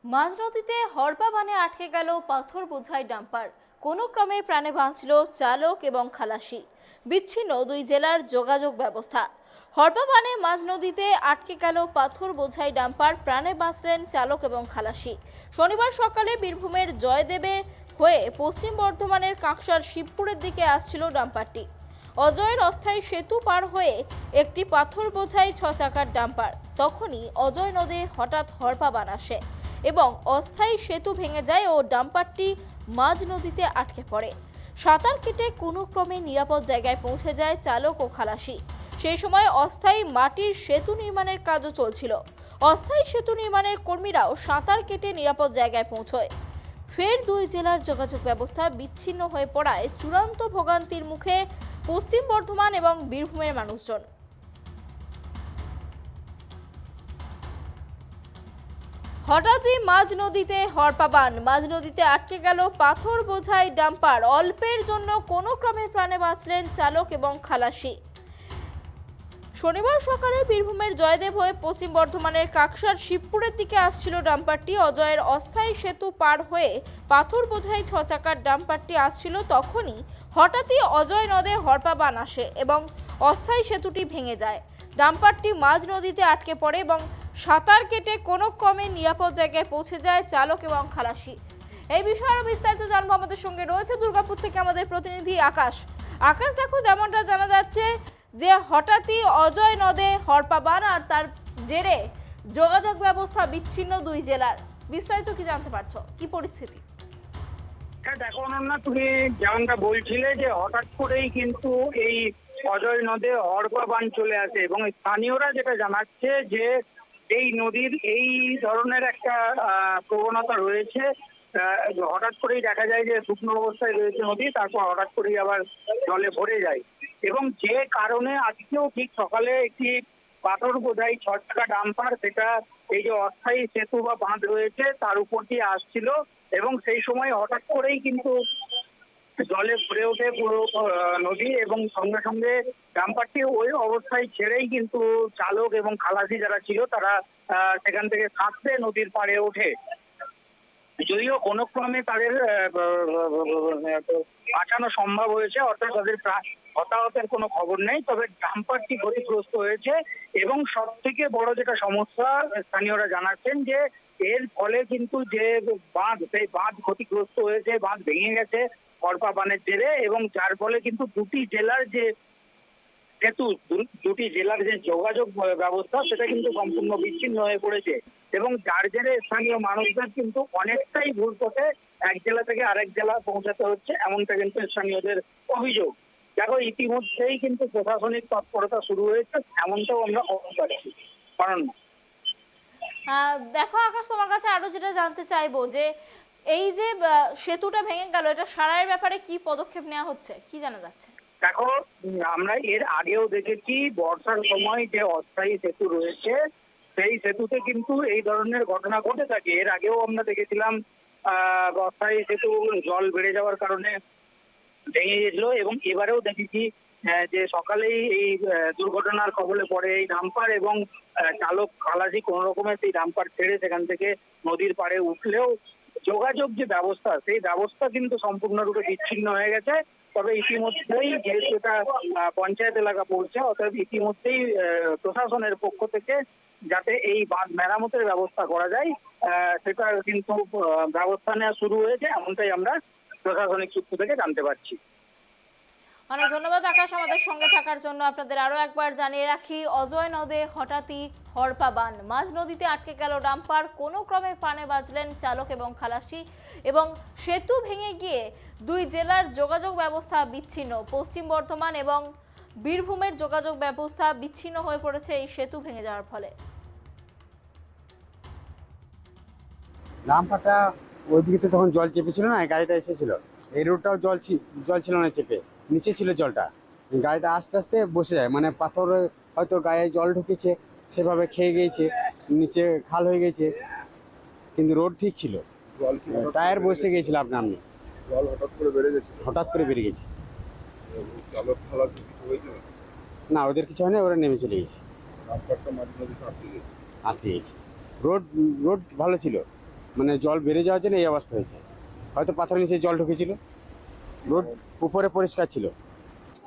মাঝনদীতে হরপা বানে আটকে গেল পাথর বোঝাই ডাম্পার। কোনো ক্রমে প্রাণে বাঁচল চালক এবং খালাসি। বিচ্ছিন্ন দুই জেলার যোগাযোগ ব্যবস্থা। হরপা বানে মাঝনদীতে আটকে গেল পাথর বোঝাই ডাম্পার, প্রাণে বাঁচলেন চালক এবং খালাসি। শনিবার সকালে বীরভূমের জয়দেবে হয়ে পশ্চিম বর্ধমানের কাঁকসার শিবপুরের দিকে আসছিল ডাম্পারটি। অজয়ের অস্থায়ী সেতু পার হয়ে একটি পাথর বোঝাই 6 চাকার ডাম্পার। তখনই অজয় নদে হঠাৎ হরপা বান আসে এবং অস্থায়ী সেতু ভেঙে যায় ও ডাম্পারটি মাঝ নদীতে আটকে পড়ে। সাঁতার কেটে কোনো ক্রমে নিরাপদ জায়গায় পৌঁছে যায় চালক ও খালাসি। সেই সময় অস্থায়ী মাটির সেতু নির্মাণের কাজও চলছিল। অস্থায়ী সেতু নির্মাণের কর্মীরাও সাঁতার কেটে নিরাপদ জায়গায় পৌঁছয়। ফের দুই জেলার যোগাযোগ ব্যবস্থা বিচ্ছিন্ন হয়ে পড়ায় চূড়ান্ত ভোগান্তির মুখে পশ্চিম বর্ধমান এবং বীরভূমের মানুষজন। হঠাৎই মাঝ নদীতে হরপা বান, মাঝ নদীতে আটকে গেল পাথর বোঝাই ডাম্পার। অল্পের জন্য কোনো ক্রমে প্রাণে বাঁচলেন চালক এবং খালাসি। শনিবার সকালে বীরভূমের জয়দেব হয়ে পশ্চিম বর্ধমানের কাঁকসার শিবপুরের দিকে আসছিল ডাম্পারটি। অজয়ের অস্থায়ী সেতু পার হয়ে পাথর বোঝাই 6 চাকার ডাম্পারটি আসছিল। তখনই হঠাৎই অজয় নদে হরপা বান আসে এবং অস্থায়ী সেতুটি ভেঙে যায়। ডাম্পারটি মাঝ নদীতে আটকে পড়ে এবং সাঁতার কেটে কোনো ক্রমে নিরাপদ জায়গায় পৌঁছে যায় চালক এবং খালাসি। এই বিষয়ে আরো বিস্তারিত জানবো। আমাদের সঙ্গে রয়েছে দুর্গাপুর থেকে আমাদের প্রতিনিধি আকাশ। আকাশ, দেখো যেমনটা জানা যাচ্ছে যে হঠাৎই অজয় নদে হরপা বান আর তার জেরে যোগাযোগ ব্যবস্থা বিচ্ছিন্ন দুই জেলার। বিস্তারিত কি জানতে পারছো, কি পরিস্থিতি? হ্যাঁ দেখো অনন্যা, তুমি যেমনটা বলছিলে যে হঠাৎ করেই কিন্তু এই অজয় নদে হরপা বান চলে আসে এবং স্থানীয়রা যেটা জানাচ্ছে যে এই নদীর এই ধরনের একটা প্রবণতা রয়েছে। হঠাৎ করেই দেখা যায় যে শুকনো অবস্থায় রয়েছে নদী, তারপর হঠাৎ করেই আবার জলে ভরে যায় এবং যে কারণে আজকেও ঠিক সকালে একটি পাথর বোঝাই 6 চাকা ডাম্পার, সেটা এই যে অস্থায়ী সেতু বা বাঁধ রয়েছে তার উপর দিয়ে আসছিল এবং সেই সময় হঠাৎ করেই কিন্তু জলে ভরে ওঠে পুরো নদী এবং সঙ্গে সঙ্গে ডাম্পারটি ওই অবস্থায় ছেড়েই কিন্তু চালক এবং খালাসি যারা ছিল তারা সেখান থেকে সাঁতরে নদীর পাড়ে ওঠে। যদিও কোনো ক্রমে তাদের বাঁচানো সম্ভব হয়েছে, অর্থাৎ তাদের হতাহতের কোনো খবর নেই, তবে ডাম্পারটি ক্ষতিগ্রস্ত হয়েছে এবং সব থেকে বড় যেটা সমস্যা স্থানীয়রা জানাচ্ছেন যে এর ফলে কিন্তু যে বাঁধ, সেই বাঁধ ক্ষতিগ্রস্ত হয়েছে, বাঁধ ভেঙে গেছে হরপা বানের জেরে এবং যার ফলে কিন্তু দুটি জেলার যে সেতু, দুটি জেলার যে যোগাযোগ ব্যবস্থা সেটা কিন্তু সম্পূর্ণ বিচ্ছিন্ন হয়ে পড়েছে এবং যার জেরে স্থানীয় মানুষদের কিন্তু অনেকটাই ভুল পথে এক জেলা থেকে আরেক জেলা পৌঁছাতে হচ্ছে, এমনটা কিন্তু স্থানীয়দের অভিযোগ। দেখো ইতিমধ্যেই কিন্তু প্রশাসনিক তৎপরতা শুরু হয়েছে, এমনটাও আমরা খবর পাচ্ছি। কারণ দেখো আকাশ, তোমার কাছে আরো যেটা জানতে চাইবো যে এই যে সেতুটা ভেঙে গেল, এটা সারাইয়ের ব্যাপারে কি পদক্ষেপ নেওয়া হচ্ছে, কি জানা যাচ্ছে? দেখো আমরা এর আগেও দেখেছি বর্ষার সময় যে অস্থায়ী সেতু রয়েছে সেই সেতুতে কিন্তু এই ধরনের ঘটনা ঘটে থাকে। এর আগেও আমরা দেখেছিলাম অস্থায়ী সেতু জল বেড়ে যাওয়ার কারণে ভেঙে গেছিল এবং এবারেও দেখেছি যে সকালেই এই দুর্ঘটনার কবলে পড়ে এই ডাম্পার এবং চালক খালাসি কোন রকমের সেই ডাম্পার ছেড়ে সেখান থেকে নদীর পাড়ে উঠলেও যোগাযোগ যে ব্যবস্থা সেই ব্যবস্থা কিন্তু সম্পূর্ণরূপে বিচ্ছিন্ন হয়ে গেছে। তবে ইতিমধ্যেই যেহেতু এটা পঞ্চায়েত এলাকা পড়ছে, অর্থাৎ ইতিমধ্যেই প্রশাসনের পক্ষ থেকে যাতে এই বাঁধ মেরামতের ব্যবস্থা করা যায় সেটা কিন্তু ব্যবস্থা নেওয়া শুরু হয়েছে, এমনটাই আমরা প্রশাসনিক সূত্র থেকে জানতে পারছি। অনেক ধন্যবাদ আকাশ আমাদের সঙ্গে থাকার জন্য। আপনাদের আরো একবার জানিয়ে রাখি, অজয় নদে হঠাৎই হরপা বান, মাঝ নদীতে আটকে গেল ডাম্পার। কোনো ক্রমে প্রাণে বাঁচলেন চালক এবং খালাসি এবং সেতু ভেঙে গিয়ে দুই জেলার যোগাযোগ ব্যবস্থা বিচ্ছিন্ন। পশ্চিম বর্ধমান এবং বীরভূমের যোগাযোগ ব্যবস্থা বিচ্ছিন্ন হয়ে পড়েছে এই সেতু ভেঙে যাওয়ার ফলে। ডাম্পারটা ওইদিকে তখন জল চেপেছিল না, গাড়িটা এসেছিল, এই রোডটাও জল ছিল না, চেপে নিচে ছিল জলটা, গাড়িটা আস্তে আস্তে বসে যায়, মানে পাথর হয়তো গায়ে জল ঢুকেছে, সেভাবে খেয়ে গিয়েছে, নিচে খাল হয়ে গেছে, কিন্তু রোড ঠিক ছিল, টায়ার বসে গিয়েছিল আপনার জল হঠাৎ করে বেড়ে গেছে। চালক খালাসি কিছু হয়েছিল? না, ওদের কিছু হয়নি, ওরা নেমে চলে গেছে, রাস্তাটা মাঝে মাঝে আটকে গেছে। আটকে গেছে। রোড ভালো ছিল, মানে জল বেড়ে যাওয়ার জন্য এই অবস্থা হয়েছে। হয়তো পাথরের নিচে জল ঢুকেছিল, রোড উপরে পরিষ্কার ছিল।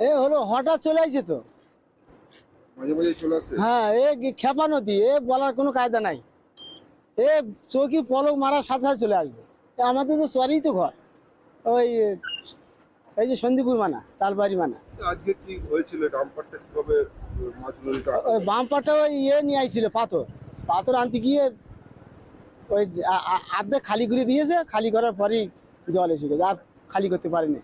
এ হলো হঠাৎ চলে আসছে তো। মাঝে মাঝে চলে আসছে। হ্যাঁ, এ খেপা নদী, এ বলার কোনো কায়দা নাই। এ চৌকি পলক মারার সাথে সাথে চলে আসবে। এ আমাদের তো সরি তো ঘর, ওই এই যে সন্দীপুর মানা, তালবাড়ি মানা। আজকে কি হয়েছিল, ডাম্পারটা কিভাবে মাছ নদীটা ওই বামপাটা ওই নিয়ে আইছিল পাথর পাথর আনতে গিয়ে ওই আর্ধেক খালি করে দিয়েছে, খালি করার পরেই জল এসে গেছে, আর খালি করতে পারেনি।